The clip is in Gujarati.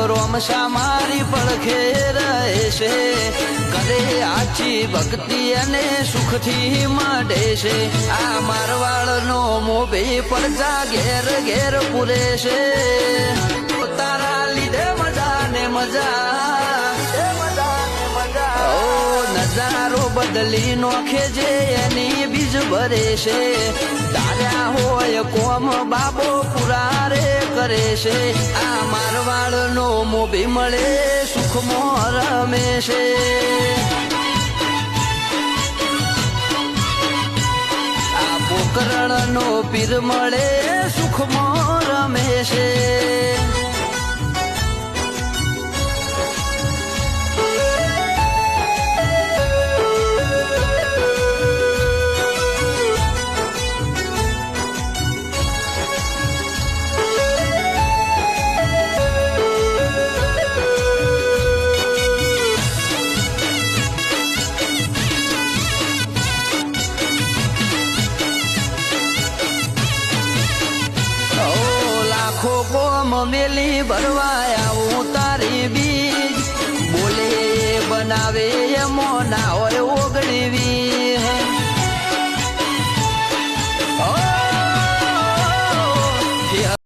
રોમશા મારી પડખે રહે છે કરે આછી ભક્તિ અને સુખથી માંડે છે આ મારવાડનો મોભી પડતા ઘેર ઘેર પૂરે છે તારા લીધે મજા ને મજા નજારો બદલી નોખે છે એની બીજ ભરે છે તાર્યા હોય કોમ બાબો પુરા રે કરે છે આ મારવાડ નો મોભી મળે સુખમાં રમે છે આ પોકરણ નો પીર મળે સુખમાં રમે છે મેલી ભરવાયા હું તારી બીજ બોલે બનાવે એમો ના હોય